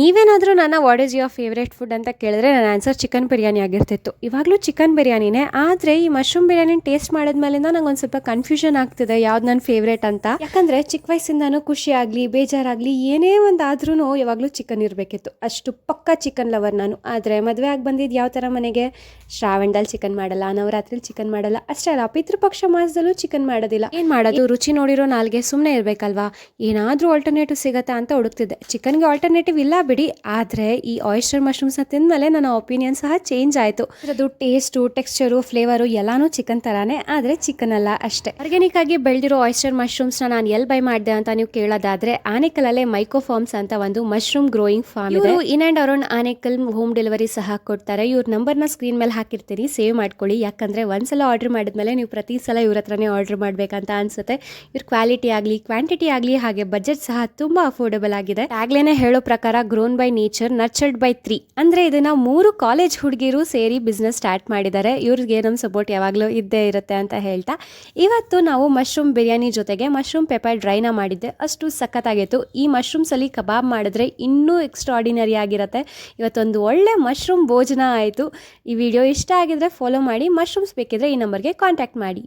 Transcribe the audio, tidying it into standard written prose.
ನೀವೇನಾದರೂ ನನ್ನ what is your favourite food ಅಂತ ಕೇಳಿದ್ರೆ ನನ್ನ ಆನ್ಸರ್ ಚಿಕನ್ ಬಿರಿಯಾನಿ ಆಗಿರ್ತಿತ್ತು. ಇವಾಗಲೂ ಚಿಕನ್ ಬಿರಿಯಾನಿನೇ. ಆದರೆ ಈ ಮಶ್ರೂಮ್ ಬಿರಿಯಾನಿ ಟೇಸ್ಟ್ ಮಾಡಿದ್ಮೇಲಿಂದ ನಂಗೆ ಒಂದು ಸ್ವಲ್ಪ ಕನ್ಫ್ಯೂಷನ್ ಆಗ್ತಿದೆ ಯಾವ್ದು ನನ್ನ ಫೇವ್ರೇಟ್ ಅಂತ. ಯಾಕಂದರೆ ಚಿಕ್ಕ ವಯಸ್ಸಿಂದನೂ ಖುಷಿ ಆಗಲಿ ಬೇಜಾರಾಗಲಿ ಏನೇ ಒಂದು ಆದ್ರೂ ಯಾವಾಗಲೂ ಚಿಕನ್ ಇರಬೇಕಿತ್ತು. ಅಷ್ಟು ಪಕ್ಕ ಚಿಕನ್ ಲವರ್ ನಾನು. ಆದರೆ ಮದುವೆ ಆಗಿ ಬಂದಿದ್ದು ಯಾವ ಥರ ಮನೆಗೆ, ಶ್ರಾವಣದಲ್ಲಿ ಚಿಕನ್ ಮಾಡಲ್ಲ, ನವರಾತ್ರಿಲಿ ಚಿಕನ್ ಮಾಡಲ್ಲ, ಅಷ್ಟೇ ಅಲ್ಲ ಪಿತೃಪಕ್ಷ ಮಾಸದಲ್ಲೂ ಚಿಕನ್ ಮಾಡೋದಿಲ್ಲ. ಏನು ಮಾಡೋದು, ರುಚಿ ನೋಡಿರೋ ನಾಲ್ಗೆ ಸುಮ್ಮನೆ ಇರಬೇಕಲ್ವಾ, ಏನಾದರೂ ಆಲ್ಟರ್ನೇಟಿವ್ ಸಿಗತ್ತಾ ಅಂತ ಹುಡುಕ್ತಿದ್ದೆ. ಚಿಕನ್ಗೆ ಆಲ್ಟರ್ನೇಟಿವ್ ಇಲ್ಲ ಬಿಡಿ, ಆದರೆ ಈ ಆಯಿಸ್ಟರ್ ಮಶ್ರೂಮ್ಸ್ನ ತಿಂದಮೇಲೆ ನನ್ನ ಒಪಿನಿಯನ್ ಸಹ ಚೇಂಜ್ ಆಯಿತು. ಅದು ಟೇಸ್ಟು, ಟೆಕ್ಸ್ಚರು, ಫ್ಲೇವರು ಎಲ್ಲಾನು ಚಿಕನ್ ಥರಾನೇ, ಆದರೆ ಚಿಕನ್ ಅಲ್ಲ ಅಷ್ಟೇ. ಆರ್ಗ್ಯಾನಿಕ್ ಆಗಿ ಬೆಳೆದಿರೋ ಆಯಿಸ್ಟರ್ ಮಶ್ರೂಮ್ಸ್ನ ನಾನು ಎಲ್ಲಿ ಬೈ ಮಾಡಿದೆ ಅಂತ ನೀವು ಕೇಳೋದಾದರೆ, ಆನೇಕಲಲ್ಲೇ ಮೈಕೋ ಫಾರ್ಮ್ಸ್ ಅಂತ ಒಂದು ಮಶ್ರೂಮ್ ಗ್ರೋಯಿಂಗ್ ಫಾರ್ಮ್ ಇದೆ. In and around Anekal home delivery ಸಹ ಕೊಡ್ತಾರೆ. ಇವ್ರ ನಂಬರ್ನ ಸ್ಕ್ರೀನ್ ಮೇಲೆ ಹಾಕಿರ್ತೀನಿ, ಸೇವ್ ಮಾಡ್ಕೊಳ್ಳಿ. ಯಾಕಂದರೆ ಒಂದ್ಸಲ ಆರ್ಡರ್ ಮಾಡಿದ್ಮೇಲೆ ನೀವು ಪ್ರತಿ ಸಲ ಇವ್ರ ಹತ್ರನೇ ಆರ್ಡರ್ ಮಾಡಬೇಕಂತ ಅನ್ಸುತ್ತೆ. ಇವ್ರ ಕ್ವಾಲಿಟಿ ಆಗಲಿ ಕ್ವಾಂಟಿಟಿ ಆಗಲಿ ಹಾಗೆ ಬಜೆಟ್ ಸಹ ತುಂಬ ಅಫೋರ್ಡಬಲ್ ಆಗಿದೆ. ಟ್ಯಾಗ್ಲೇನೆ ಹೇಳೋ ಪ್ರಕಾರ ಗ್ರೋನ್ ಬೈ ನೇಚರ್ ನರ್ಚರ್ಡ್ ಬೈ 3 ಅಂದರೆ ಇದನ್ನ 3 ಕಾಲೇಜ್ ಹುಡುಗಿರು ಸೇರಿ ಬಿಸ್ನೆಸ್ ಸ್ಟಾರ್ಟ್ ಮಾಡಿದ್ದಾರೆ. ಇವ್ರಿಗೆ ನಮ್ಮ ಸಪೋರ್ಟ್ ಯಾವಾಗಲೂ ಇದ್ದೇ ಇರುತ್ತೆ ಅಂತ ಹೇಳ್ತಾ, ಇವತ್ತು ನಾವು ಮಶ್ರೂಮ್ ಬಿರಿಯಾನಿ ಜೊತೆಗೆ ಮಶ್ರೂಮ್ ಪೆಪ್ಪರ್ ಡ್ರೈನ ಮಾಡಿದ್ದೆ. ಅಷ್ಟು ಸಖತ್ತಾಗಿತ್ತು. ಈ ಮಶ್ರೂಮ್ಸಲ್ಲಿ ಕಬಾಬ್ ಮಾಡಿದ್ರೆ ಇನ್ನೂ ಎಕ್ಸ್ಟ್ರಾರ್ಡಿನರಿ ಆಗಿರುತ್ತೆ. ಇವತ್ತೊಂದು ಒಳ್ಳೆ ಮಶ್ರೂಮ್ ಭೋಜನ ಆಯಿತು. ಈ ವಿಡಿಯೋ ಇಷ್ಟ ಆಗಿದ್ರೆ ಫಾಲೋ ಮಾಡಿ. ಮಶ್ರೂಮ್ಸ್ ಬೇಕಿದ್ರೆ ಈ ನಂಬರ್ಗೆ ಕಾಂಟ್ಯಾಕ್ಟ್ ಮಾಡಿ.